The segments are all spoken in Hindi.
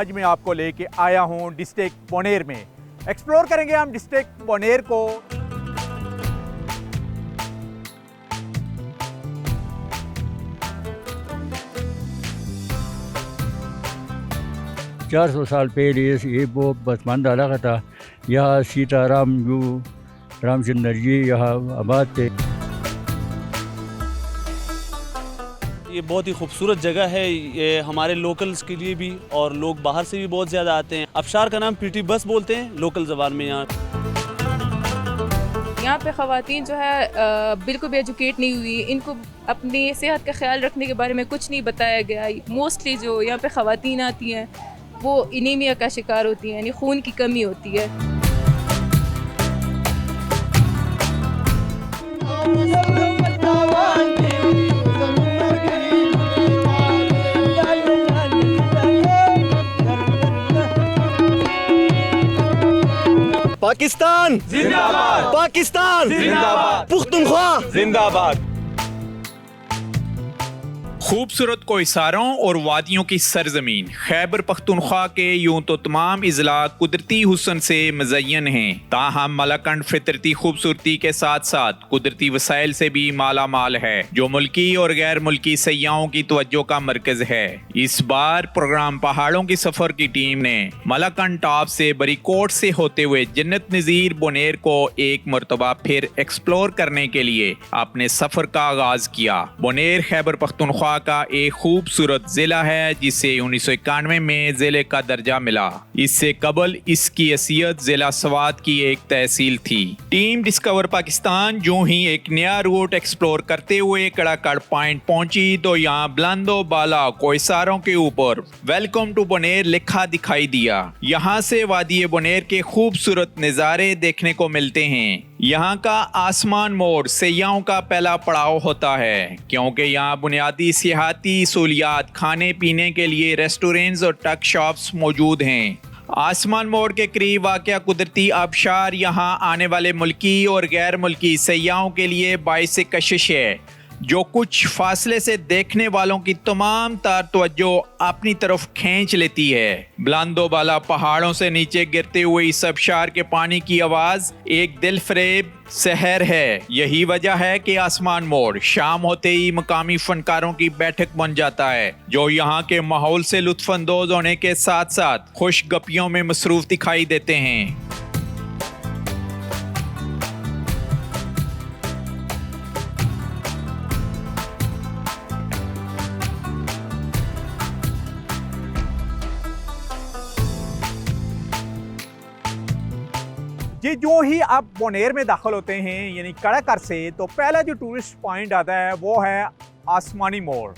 आज मैं आपको लेके आया हूँ डिस्ट्रिक्ट बोनेर में। एक्सप्लोर करेंगे हम डिस्ट्रिक्ट बोनेर को। 400 साल पहले ये वो बसमान डाला का था। यहाँ सीताराम जो रामचंद्र जी यहाँ आबाद थे। ये बहुत ही खूबसूरत जगह है, ये हमारे लोकल्स के लिए भी और लोग बाहर से भी बहुत ज़्यादा आते हैं। अबशार का नाम पीटी बस बोलते हैं लोकल ज़बान में। यहाँ पे ख़वातीन जो है बिल्कुल भी एजुकेट नहीं हुई, इनको अपनी सेहत का ख्याल रखने के बारे में कुछ नहीं बताया गया। मोस्टली जो यहाँ पे ख़वातीन आती हैं वो एनीमिया का शिकार होती हैं, यानी खून की कमी होती है। पाकिस्तान जिंदाबाद, पाकिस्तान जिंदाबाद, पुख्तनख्वा जिंदाबाद। खूबसूरत कोइसारों और वादियों की सरजमीन खैबर पख्तूनख्वा के यूं तो तमाम इजला कुदरती हुस्न से मज़य्यन हैं, ताहम मलाकंड फितरती खूबसूरती के साथ साथ कुदरती वसाइल से भी माला माल है, जो मुल्की और गैर मुल्की सयाहों की तवज्जो का मरकज है। इस बार प्रोग्राम पहाड़ों की सफर की टीम ने मलाकंड टॉप से बरीकोट से होते हुए जन्नत नज़ीर बोनेर को एक मरतबा फिर एक्सप्लोर करने के लिए अपने सफर का आगाज किया। बोनेर खैबर पख्तूनख्वा का एक खूबसूरत जिला है जिसे 1991 में जिले का दर्जा मिला। इससे कबल इसकी हैसियत जिला स्वात की एक तहसील थी। टीम डिस्कवर पाकिस्तान जो ही एक नया रूट एक्सप्लोर करते हुए कड़ाकड़ पॉइंट पहुंची तो यहाँ बुलंदो बाला कोइसारों के ऊपर वेलकम टू बोनेर लिखा दिखाई दिया। यहाँ से वादी बोनेर के खूबसूरत नज़ारे देखने को मिलते हैं। यहाँ का आसमान मोड़ सयाहों का पहला पड़ाव होता है, क्योंकि यहाँ बुनियादी सियाहती सहूलियात खाने पीने के लिए रेस्टोरेंट्स और टक शॉप्स मौजूद हैं। आसमान मोड़ के करीब वाक़या कुदरती आबशार यहाँ आने वाले मुल्की और गैर मुल्की सयाहों के लिए बाइस कशिश है, जो कुछ फासले से देखने वालों की तमाम तार तवज्जो अपनी तरफ खींच लेती है। बुलंदो बाला पहाड़ों से नीचे गिरते हुए इस आबशार के पानी की आवाज़ एक दिल फरेब सहर है। यही वजह है कि आसमान मोड़ शाम होते ही मकामी फनकारों की बैठक बन जाता है, जो यहाँ के माहौल से लुत्फानंदोज होने के साथ साथ खुश गपियों में मसरूफ दिखाई देते हैं। जी जो ही आप बोनेर में दाखिल होते हैं यानी कड़ाकर से, तो पहला जो टूरिस्ट पॉइंट आता है वो है आसमानी मोड़।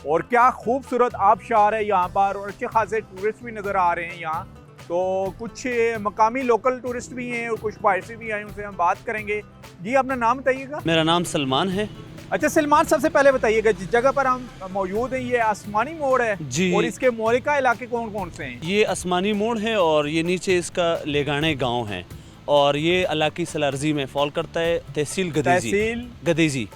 और क्या खूबसूरत आबशार है यहाँ पर और अच्छे खासे टूरिस्ट भी नज़र आ रहे हैं यहाँ। तो कुछ मकामी लोकल टूरिस्ट भी हैं और कुछ बाहर से भी आए, उनसे हम बात करेंगे। जी अपना नाम बताइएगा। मेरा नाम सलमान है। अच्छा सलमान, सबसे पहले बताइएगा जिस जगह पर हम मौजूद हैं ये आसमानी मोड़ है जी, और इसके मोलिका इलाके कौन कौन से हैं? ये आसमानी मोड़ है और ये नीचे इसका लेगाने गांव है और ये इलाकी सलारजी में फॉल करता है। तहसील गदेजी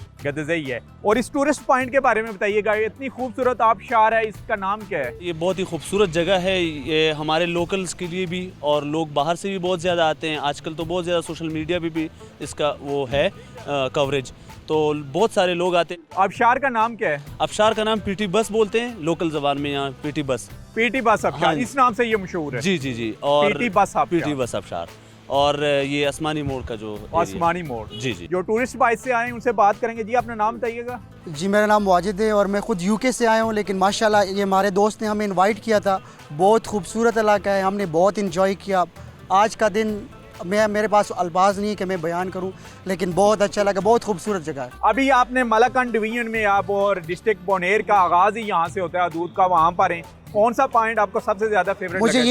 है। और इस टूरिस्ट पॉइंट के बारे में बताइएगा, इतनी खूबसूरत आबशार है, इसका नाम क्या है? ये बहुत ही खूबसूरत जगह है, ये हमारे लोकल्स के लिए भी और लोग बाहर से भी बहुत ज़्यादा आते हैं। आजकल तो बहुत ज़्यादा सोशल मीडिया पे भी इसका वो है कवरेज, तो बहुत सारे लोग आते हैं। आबशार का नाम क्या है? अबशार का नाम पीटी बस बोलते हैं लोकल ज़बान में, यहाँ पीटी बस आबशार। हाँ, इस नाम से ये मशहूर है। जी और पीटी बस आबशार। और ये आसमानी मोड़ का जो आसमानी मोड़। जी जो टूरिस्ट बाइस से आए उनसे बात करेंगे। जी अपना नाम बताइएगा। जी मेरा नाम वाजिद है और मैं ख़ुद यूके से आया हूँ, लेकिन माशाल्लाह ये हमारे दोस्त ने हमें इनवाइट किया था। बहुत खूबसूरत इलाका है, हमने बहुत इंजॉय किया। आज का दिन मेरे पास अल्फाज नहीं है कि मैं बयान करूं, लेकिन बहुत अच्छा लगा, बहुत खूबसूरत जगह है। अभी आपने मलाकंड डिवीजन में आप और डिस्ट्रिक्ट बोनेर का आगाज़ ही यहाँ से होता है, दूध का वहाँ पर है। कौन सा पॉइंट आपको सबसे ज़्यादा फेवरेट? मुझे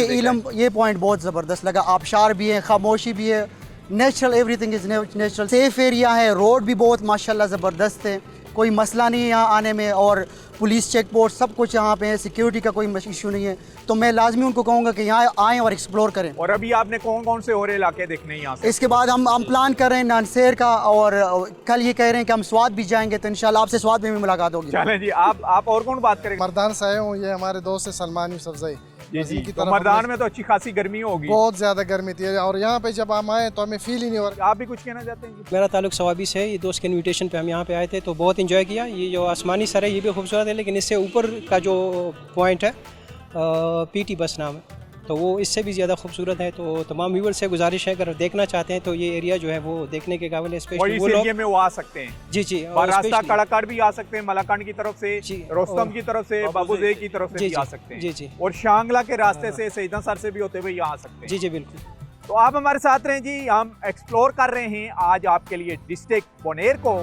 ये पॉइंट बहुत ज़बरदस्त लगा। आबशार भी है, खामोशी भी है, natural, everything is natural. Safe area है, रोड भी बहुत माशाल्लाह ज़बरदस्त है, कोई मसला नहीं है यहाँ आने में। और पुलिस चेक पोस्ट सब कुछ यहाँ पे है, सिक्योरिटी का कोई इशू नहीं है। तो मैं लाजमी उनको कहूँगा कि यहाँ आएँ और एक्सप्लोर करें। और अभी आपने कौन कौन से और इलाके देखने हैं यहाँ से? इसके बाद हम प्लान कर रहे हैं नानसेर का, और कल ये कह रहे हैं कि हम स्वाद भी जाएंगे, तो इंशाल्लाह आपसे स्वाद में भी मुलाकात होगी। चलें जी, आप और कौन बात करेंगे? मर्दान से आए हूँ, ये हमारे दोस्त है सलमान यूसुफजई। जी बस जी। इनकी तो तरफ मर्दान हमने- में तो अच्छी खासी गर्मी होगी। बहुत ज़्यादा गर्मी थी और यहाँ पे जब हम आए तो हमें फील ही नहीं हो रहा। आप भी कुछ कहना चाहते हैं जी? मेरा ताल्लुक सवाबी से है। ये दोस्त के इनविटेशन पे हम यहाँ पे आए थे तो बहुत इन्जॉय किया। ये जो आसमानी सर है ये भी खूबसूरत है, लेकिन इससे ऊपर का जो पॉइंट है पीटी बस नाम है, तो वो इससे भी ज़्यादा खूबसूरत है। तो तमाम व्यूअर्स से गुजारिश है, अगर देखना चाहते हैं तो ये एरिया जो है वो देखने के काबिल है। और स्पेशली इस वो लोग एरिया में वो आ सकते हैं। जी जी, और रास्ता especially- कड़ाकड़ भी आ सकते हैं, मलाकंड की तरफ से, जी, रोस्तम और की तरफ से, बाबूजे की तरफ से जी भी आ जी सकते हैं। जी जी और शांगला के रास्ते से, सईदा सर से भी होते हुए यहाँ आ सकते हैं। जी जी बिल्कुल। तो आप हमारे साथ रहें जी, हम एक्सप्लोर कर रहे हैं आज आपके लिए डिस्ट्रिक्ट बोनेर को।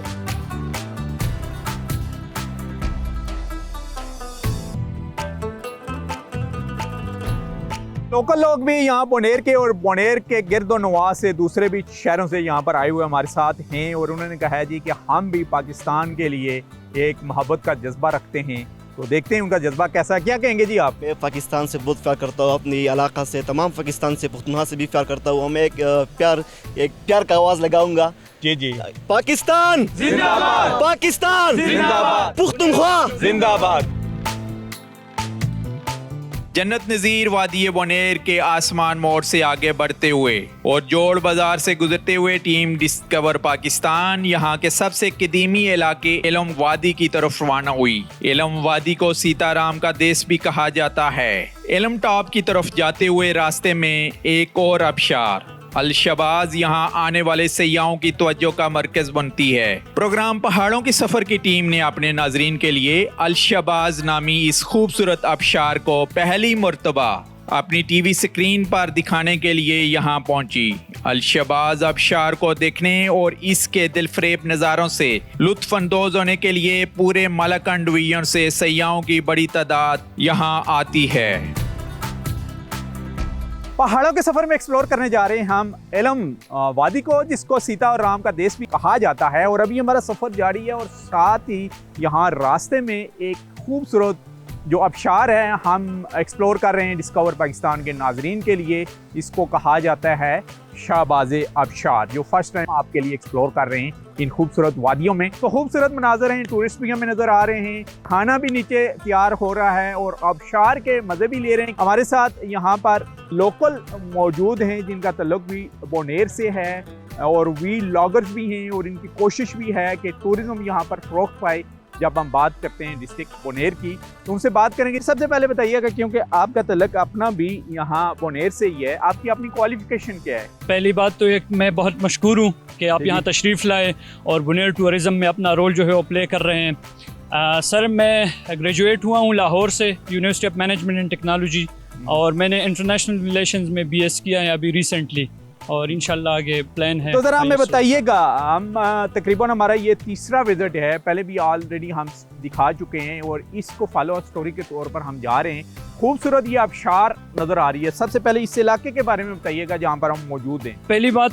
लोकल लोग भी यहाँ बोनेर के और बोनेर के गिरदो नवाज से दूसरे भी शहरों से यहाँ पर आए हुए हमारे साथ हैं और उन्होंने कहा है जी कि हम भी पाकिस्तान के लिए एक मोहब्बत का जज्बा रखते हैं। तो देखते हैं उनका जज्बा कैसा है। क्या कहेंगे जी आप? मैं पाकिस्तान से बहुत प्यार करता हूँ, अपनी इलाका से, तमाम पाकिस्तान से, पुख्तनख्वा से भी प्यार करता हूँ। मैं एक प्यार का आवाज़ लगाऊंगा। जी जी। पाकिस्तान जिंदाबाद, पाकिस्तान जिंदाबाद, पुख्तनख्वा जिंदाबाद। जन्नत नज़ीर वादी बोनेर के आसमान मोड़ से आगे बढ़ते हुए और जोड़ बाजार से गुजरते हुए टीम डिस्कवर पाकिस्तान यहाँ के सबसे कदीमी इलाके इलम वादी की तरफ रवाना हुई। इलम वादी को सीताराम का देश भी कहा जाता है। इलम टॉप की तरफ जाते हुए रास्ते में एक और आबशार अल-शबाज़ यहाँ आने वाले सयाहों की तवज्जो का मरकज बनती है। प्रोग्राम पहाड़ों की सफर की टीम ने अपने नाजरीन के लिए अल-शबाज़ नामी इस खूबसूरत आबशार को पहली मर्तबा अपनी टीवी स्क्रीन पर दिखाने के लिए यहाँ पहुंची। अल-शबाज़ आबशार को देखने और इसके दिलफरेब नज़ारों से लुत्फ अंदोज होने के लिए पूरे मलाकंड डिवीजन से सयाहों की बड़ी तादाद यहाँ आती है। पहाड़ों के सफर में एक्सप्लोर करने जा रहे हैं हम इलम वादी को, जिसको सीता और राम का देश भी कहा जाता है। और अभी हमारा सफर जारी है और साथ ही यहाँ रास्ते में एक खूबसूरत जो आबशार है हम एक्सप्लोर कर रहे हैं डिस्कवर पाकिस्तान के नाजरीन के लिए। इसको कहा जाता है शाहबाज़े आबशार, जो फर्स्ट टाइम आपके लिए एक्सप्लोर कर रहे हैं इन खूबसूरत वादियों में। तो खूबसूरत मनाजर हैं, टूरिस्ट भी हमें नज़र आ रहे हैं, खाना भी नीचे तैयार हो रहा है और आबशार के मज़े भी ले रहे हैं। हमारे साथ यहाँ पर लोकल मौजूद हैं जिनका तल्लुक भी बोनेर से है और वी लॉगर्स भी हैं और इनकी कोशिश भी है कि टूरिज़्म यहाँ पर फ़रोग़ पाए। जब हम बात करते हैं डिस्ट्रिक्ट बोनेर की तो उनसे बात करेंगे। सबसे पहले बताइएगा, क्योंकि आपका तल्लुक अपना भी यहाँ बोनेर से ही है, आपकी अपनी क्वालिफिकेशन क्या है? पहली बात तो एक मैं बहुत मशकूर हूँ कि आप यहाँ तशरीफ़ लाए और बुनेर टूरिज़म में अपना रोल जो है वो प्ले कर रहे हैं। सर मैं ग्रेजुएट हुआ हूँ लाहौर से, university of management and technology, और मैंने इंटरनेशनल रिलेशंस में BS किया है अभी रिसेंटली, और इंशाल्लाह आगे प्लान है। तो ज़रा हमें बताइएगा, हम तकरीबन हमारा ये तीसरा विजिट है, पहले भी ऑलरेडी हम दिखा चुके हैं और इसको फॉलो स्टोरी के तौर पर हम जा रहे हैं। खूबसूरत ये आबशार नज़र आ रही है। सबसे पहले इस इलाके के बारे में बताइएगा जहाँ पर हम मौजूद हैं। पहली बात,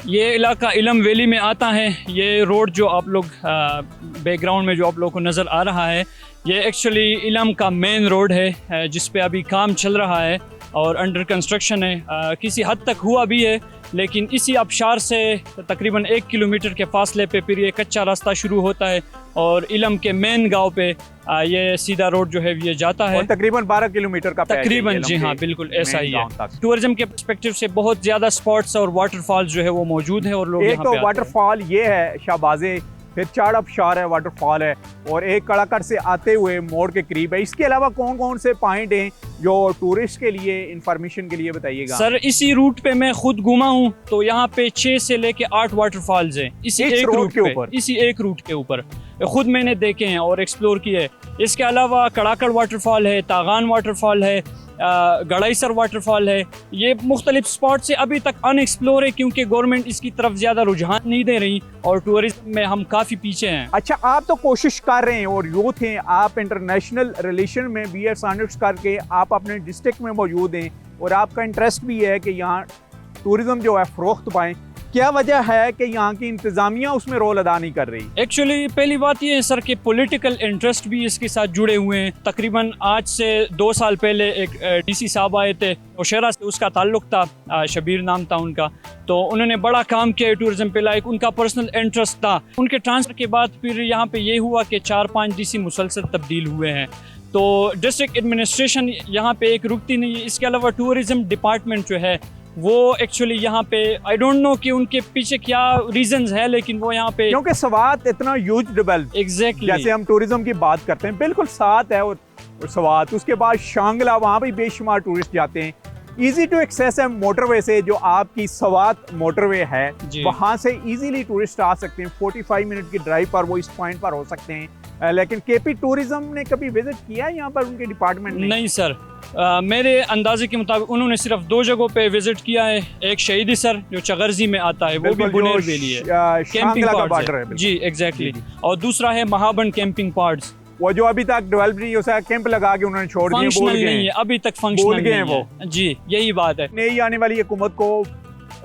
ये इलाका इलम वैली में आता है। ये रोड जो आप लोग बैकग्राउंड में जो आप लोग को नज़र आ रहा है, ये एक्चुअली इलम का मेन रोड है जिस पे अभी काम चल रहा है और अंडर कंस्ट्रक्शन है। किसी हद तक हुआ भी है, लेकिन इसी आबशार से तकरीबन 1 किलोमीटर के फासले पे फिर ये कच्चा रास्ता शुरू होता है और इलम के मेन गांव पे ये सीधा रोड जो है ये जाता है। और तकरीबन 12 किलोमीटर का पैच है तकरीबन, इलम जी के हाँ बिल्कुल ऐसा ही है। मेन गांव तक। टूरिज्म के पर्सपेक्टिव से बहुत ज़्यादा स्पॉट्स और वाटरफॉल्स जो है वो मौजूद है और लोग एक यहाँ तो पे आते हैं। वाटरफॉल ये है शाहबाज़े, फिर चाड़ आबशार है, वाटरफॉल है, और एक कड़ाकड़ से आते हुए मोड़ के करीब है। इसके अलावा कौन कौन से पॉइंट हैं जो टूरिस्ट के लिए इंफॉर्मेशन के लिए बताइएगा? सर इसी रूट पे मैं खुद घूमा हूँ, तो यहाँ पे 6 से लेके 8 वाटरफॉल्स हैं इसी इस एक रोड रूट के पे, ऊपर? इसी एक रूट के ऊपर खुद मैंने देखे हैं और एक्सप्लोर किए हैं। इसके अलावा कड़ाकड़ वाटरफॉल है, तागान वाटरफॉल है, गड़ाईसर वाटरफॉल है। ये मुख्तलिफ स्पॉट से अभी तक अनएक्सप्लोर है क्योंकि गवर्नमेंट इसकी तरफ ज़्यादा रुझान नहीं दे रही और टूरिज्म में हम काफ़ी पीछे हैं। अच्छा, आप तो कोशिश कर रहे हैं और यूथ हैं, आप इंटरनेशनल रिलेशन में BS ऑनर्स करके आप अपने डिस्ट्रिक्ट में मौजूद हैं और आपका इंटरेस्ट भी है कि यहाँ टूरिज्म जो है फ़रोख्त पाएँ। क्या वजह है कि यहाँ की इंतज़ामिया उसमें रोल अदा नहीं कर रही? एक्चुअली पहली बात ये है सर कि पॉलिटिकल इंटरेस्ट भी इसके साथ जुड़े हुए हैं। तकरीबन आज से 2 साल पहले एक DC साहब आए थे, नौशहरा से उसका ताल्लुक था, शबीर नाम था उनका, तो उन्होंने बड़ा काम किया टूरिज्म पे, लाइक उनका पर्सनल इंटरेस्ट था। उनके ट्रांसफर के बाद फिर यहाँ पे ये हुआ कि 4-5 DC मुसलसल तब्दील हुए हैं। तो डिस्ट्रिक्ट एडमिनिस्ट्रेशन यहाँ पे एक रुकती नहीं है। इसके अलावा टूरिज़म डिपार्टमेंट जो है वो एक्चुअली यहाँ पे आई डोंट नो कि उनके पीछे क्या रीजंस है, लेकिन वो यहाँ पे क्योंकि स्वात इतना ह्यूज डेवलप, एग्जैक्टली जैसे हम टूरिज्म की बात करते हैं, बिल्कुल साथ है और स्वात, उसके बाद शांगला, वहाँ भी बेशुमार टूरिस्ट जाते हैं। इजी टू एक्सेस है मोटरवे से, जो आपकी स्वात मोटरवे है वहाँ से इजीली टूरिस्ट आ सकते हैं। 45 मिनट की ड्राइव पर वो इस पॉइंट पर हो सकते हैं। लेकिन केपी टूरिज्म ने कभी विजिट किया यहाँ पर, उनके डिपार्टमेंट ने? नहीं सर, मेरे अंदाजे के मुताबिक उन्होंने सिर्फ 2 जगहों पे विजिट किया है। एक शहीदी सर जो चगर्जी में आता है, वो भी बुनेर वैली है, कैंपिंग पॉड्स है जी एग्जैक्टली, और दूसरा है महाबन कैंपिंग पॉड्स, वो जो अभी तक डेवलप नहीं हो, कैंप लगा के उन्होंने छोड़ दिए, फंक्शनल नहीं है अभी तक, फंक्शनल नहीं है वो जी, यही बात है। नई आने वाली हुकूमत को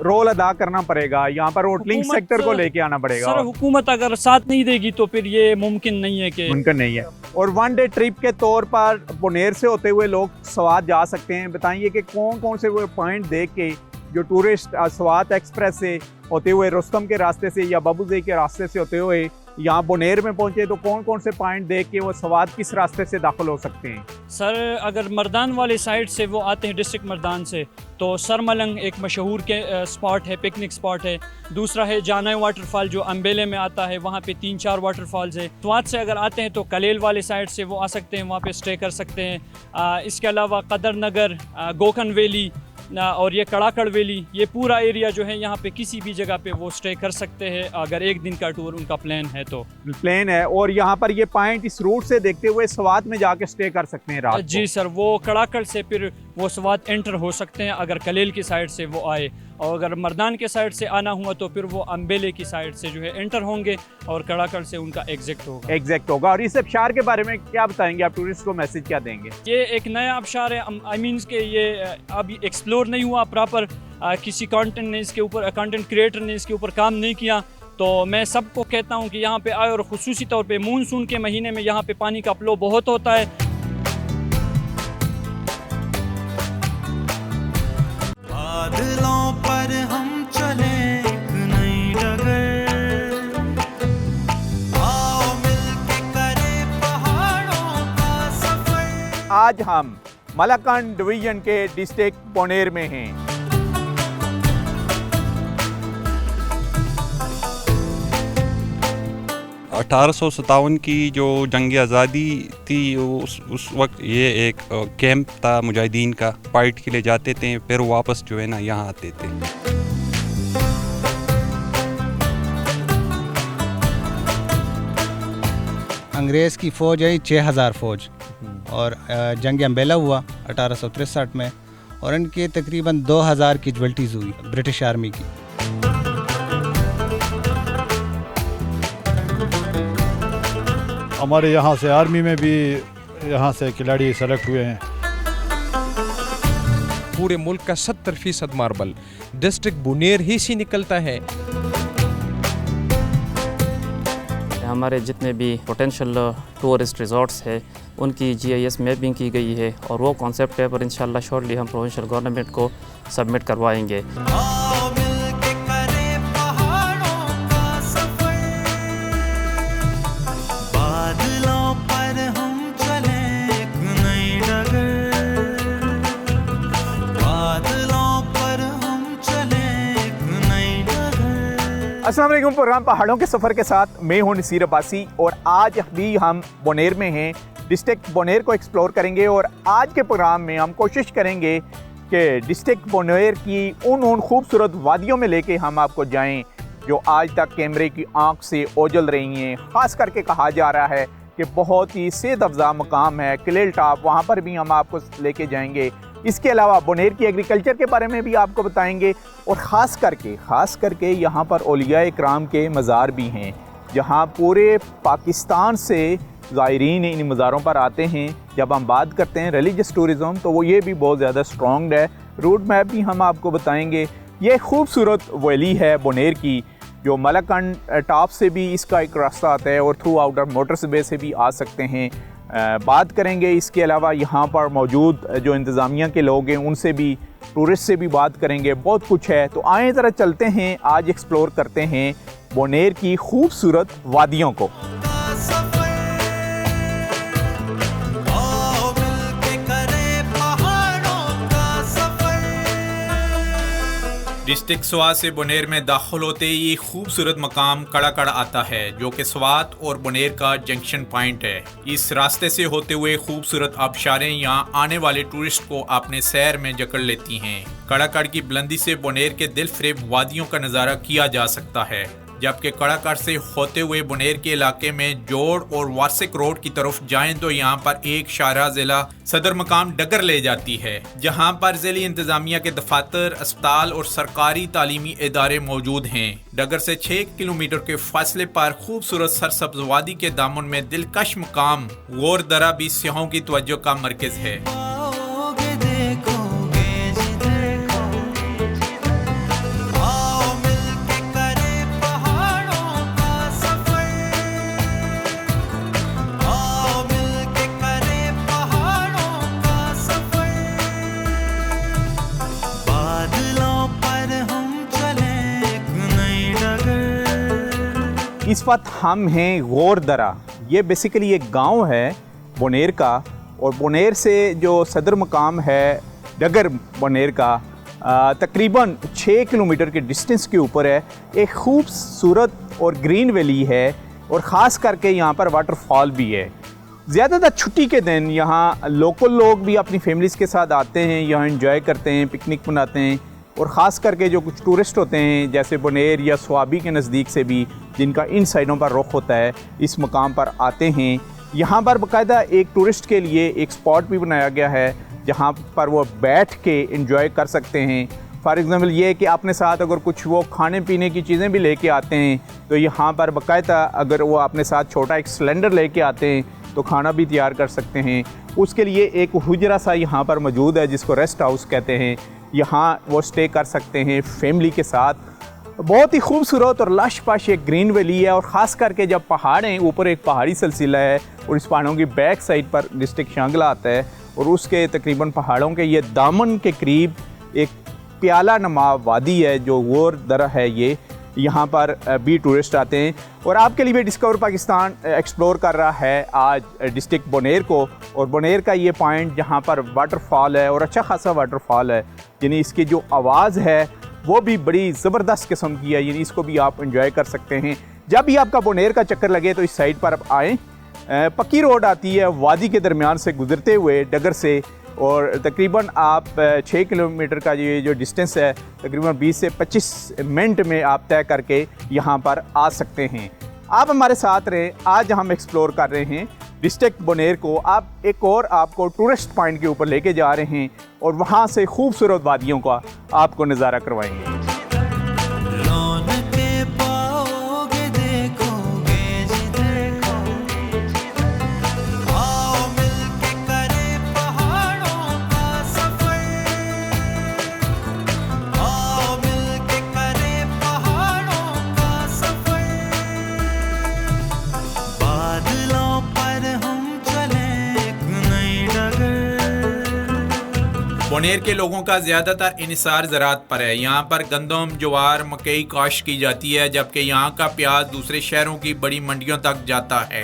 रोल अदा करना पड़ेगा, यहाँ पर होटलिंग सेक्टर को लेके आना पड़ेगा। सर हुकूमत अगर साथ नहीं देगी तो फिर ये मुमकिन नहीं है कि, मुमकिन नहीं है। और 1 डे ट्रिप के तौर पर बुनेर से होते हुए लोग स्वात जा सकते हैं। बताइए कि कौन कौन से वो पॉइंट देख के जो टूरिस्ट स्वात एक्सप्रेस से होते हुए, रुस्तम के रास्ते से या बाबूज़ई के रास्ते से होते हुए यहाँ बुनेर में पहुंचे, तो कौन कौन से पॉइंट देख के वो स्वात किस रास्ते से दाखिल हो सकते हैं? सर अगर मर्दान वाले साइड से वो आते हैं, डिस्ट्रिक्ट मर्दान से, तो सरमलंग एक मशहूर के स्पॉट है, पिकनिक स्पॉट है। दूसरा है जाना वाटरफॉल जो अम्बेले में आता है, वहाँ पे 3-4 वाटरफॉल्स है। स्वात से अगर आते हैं तो कलेल वाले साइड से वो आ सकते हैं, वहाँ पे स्टे कर सकते हैं। इसके अलावा कदर नगर, गोकन वैली और ये कड़ाकड़ वैली, ये पूरा एरिया जो है यहाँ पे किसी भी जगह पे वो स्टे कर सकते हैं अगर एक दिन का टूर उनका प्लान है तो। प्लान है, और यहाँ पर ये पॉइंट इस रूट से देखते हुए स्वात में जाके स्टे कर सकते हैं रात जी सर, वो कड़ाकड़ से फिर वो स्वात एंटर हो सकते हैं अगर कलेल की साइड से वो आए, और अगर मर्दान के साइड से आना हुआ तो फिर वो अम्बेले की साइड से जो है एंटर होंगे और कड़ाकड़ से उनका एग्जैक्ट होगा। और इस आबशार के बारे में क्या बताएंगे आप, टूरिस्ट को मैसेज क्या देंगे? ये एक नया आबशार है, आई मीन्स के ये अभी एक्सप्लोर नहीं हुआ प्रॉपर, किसी कंटेंट ने इसके ऊपर, कंटेंट क्रिएटर ने इसके ऊपर काम नहीं किया। तो मैं सबको कहता हूँ कि यहाँ पे आए, और खुसूसी तौर पे मानसून के महीने में यहाँ पे पानी का फ्लो बहुत होता है। बादलों पर हम चले एक नई डगर, आओ मिलके करें पहाड़ों का सफर। आज हम मलकंड डिवीजन के डिस्ट्रिक्ट बुनेर में हैं। ₹1857 की जो जंग आज़ादी थी, उस वक्त ये एक कैंप था मुजाहिदीन का, फाइट के लिए जाते थे, फिर वापस जो है ना यहाँ आते थे। अंग्रेज़ की फ़ौज आई 6000 फ़ौज, और जंग अम्बेला हुआ 1863 में, और इनके तकरीबन 2000 की कैजुअल्टीज़ हुई ब्रिटिश आर्मी की। हमारे यहाँ से आर्मी में भी यहाँ से खिलाड़ी सेलेक्ट हुए हैं। पूरे मुल्क का 70% मार्बल डिस्ट्रिक्ट बुनेर ही से निकलता है। हमारे जितने भी पोटेंशियल टूरिस्ट रिजॉर्ट्स है उनकी GIS मैपिंग की गई है, और वो कॉन्सेप्ट पेपर इंशाल्लाह शॉर्टली हम प्रोविंशियल गवर्नमेंट को सबमिट करवाएंगे। अस्सलाम वालेकुम, प्रोग्राम पहाड़ों के सफ़र के साथ मैं हूं नसीर अब्बासी, और आज भी हम बुनेर में हैं। डिस्ट्रिक्ट बुनेर को एक्सप्लोर करेंगे, और आज के प्रोग्राम में हम कोशिश करेंगे कि डिस्ट्रिक्ट बुनेर की उन खूबसूरत वादियों में लेके हम आपको जाएं जो आज तक कैमरे की आंख से ओझल रही हैं। ख़ास करके कहा जा रहा है कि बहुत ही सेहत अफ़ज़ा मकाम है किलेल टॉप, वहाँ पर भी हम आपको लेके जाएंगे। इसके अलावा बुनेर की एग्रीकल्चर के बारे में भी आपको बताएंगे, और ख़ास करके यहाँ पर औलिया इकराम के मज़ार भी हैं, जहाँ पूरे पाकिस्तान से ज़ायरीन इन मज़ारों पर आते हैं। जब हम बात करते हैं रिलीजियस टूरिज़म, तो वो ये भी बहुत ज़्यादा स्ट्रॉन्ग है। रूट मैप भी हम आपको बताएंगे। ये खूबसूरत वैली है बुनेर की, जो मलकंड टॉप से भी इसका एक रास्ता आता है, और थ्रू आउटर मोटरवे से भी आ सकते हैं। बात करेंगे इसके अलावा यहाँ पर मौजूद जो इंतज़ामिया के लोग हैं उनसे भी, टूरिस्ट से भी बात करेंगे। बहुत कुछ है, तो आए ज़रा चलते हैं, आज एक्सप्लोर करते हैं बुनेर की खूबसूरत वादियों को। डिस्ट्रिक्ट स्वात से बुनेर में दाखिल होते ही ये खूबसूरत मकाम कड़ाकड़ आता है, जो कि स्वात और बुनेर का जंक्शन पॉइंट है। इस रास्ते से होते हुए खूबसूरत आबशारें यहाँ आने वाले टूरिस्ट को अपने सैर में जकड़ लेती हैं। कड़ाकड़ की बुलंदी से बुनेर के दिलफरेब वादियों का नज़ारा किया जा सकता है, जबकि कड़ाकड़ से होते हुए बुनेर के इलाके में जोड़ और वार्सिक रोड की तरफ जाएं तो यहाँ पर एक शाहराह जिला सदर मकाम डगर ले जाती है, जहाँ पर जिली इंतजामिया के दफातर, अस्पताल और सरकारी तालीमी इदारे मौजूद हैं। डगर से 6 किलोमीटर के फासले पर खूबसूरत सरसब्ज वादी के दामन में दिलकश मकाम गौर दरा भी सियाहों की तवज्जो का मरकज है। इस वक्त हम हैं गौर दरा। ये बेसिकली एक गांव है बुनेर का, और बुनेर से जो सदर मकाम है डगर बुनेर का तकरीबन 6 किलोमीटर के डिस्टेंस के ऊपर है। एक खूबसूरत और ग्रीन वैली है, और ख़ास करके यहाँ पर वाटरफॉल भी है। ज़्यादातर छुट्टी के दिन यहाँ लोकल लोग भी अपनी फैमिलीज़ के साथ आते हैं, यहाँ एंजॉय करते हैं, पिकनिक मनाते हैं। और ख़ास करके जो कुछ टूरिस्ट होते हैं जैसे बुनेर या स्वाबी के नज़दीक से भी, जिनका इन साइडों पर रुख होता है, इस मकाम पर आते हैं। यहाँ पर बाकायदा एक टूरिस्ट के लिए एक स्पॉट भी बनाया गया है, जहाँ पर वो बैठ के एंजॉय कर सकते हैं। फॉर एग्ज़ाम्पल ये कि अपने साथ अगर कुछ वो खाने पीने की चीज़ें भी लेके आते हैं, तो यहाँ पर बाकायदा अगर वो अपने साथ छोटा एक सिलेंडर लेके आते हैं तो खाना भी तैयार कर सकते हैं। उसके लिए एक हुजरा सा यहाँ पर मौजूद है, जिसको रेस्ट हाउस कहते हैं। यहाँ वो स्टे कर सकते हैं फैमिली के साथ। बहुत ही खूबसूरत और लश पश एक ग्रीन वैली है, और ख़ास करके जब पहाड़ हैं, ऊपर एक पहाड़ी सिलसिला है, और इस पहाड़ों की बैक साइड पर डिस्ट्रिक्ट शांगला आता है, और उसके तकरीबन पहाड़ों के ये दामन के करीब एक प्याला नमा वादी है जो गौर दरा है। ये यहाँ पर भी टूरिस्ट आते हैं, और आपके लिए भी डिस्कवर पाकिस्तान एक्सप्लोर कर रहा है आज डिस्ट्रिक्ट बुनेर को। और बुनेर का ये पॉइंट जहाँ पर वाटरफॉल है, और अच्छा खासा वाटरफॉल है, यानी इसकी जो आवाज़ है वो भी बड़ी ज़बरदस्त किस्म की है, यानी इसको भी आप एंजॉय कर सकते हैं। जब भी आपका बुनेर का चक्कर लगे तो इस साइड पर आप आएँ। पक्की रोड आती है वादी के दरमियान से गुजरते हुए डगर से, और तकरीबन आप 6 किलोमीटर का ये जो डिस्टेंस है तकरीबन 20 से 25 मिनट में आप तय करके यहाँ पर आ सकते हैं। आप हमारे साथ रहें। आज हम एक्सप्लोर कर रहे हैं डिस्ट्रिक्ट बुनेर को। आप एक और आपको टूरिस्ट पॉइंट के ऊपर लेके जा रहे हैं, और वहाँ से खूबसूरत वादियों का आपको नज़ारा करवाएंगे। बुनेर के लोगों का ज़्यादातर इन्हिसार ज़राअत पर है। यहाँ पर गंदम, ज्वार, मकई काश्त की जाती है, जबकि यहाँ का प्याज दूसरे शहरों की बड़ी मंडियों तक जाता है।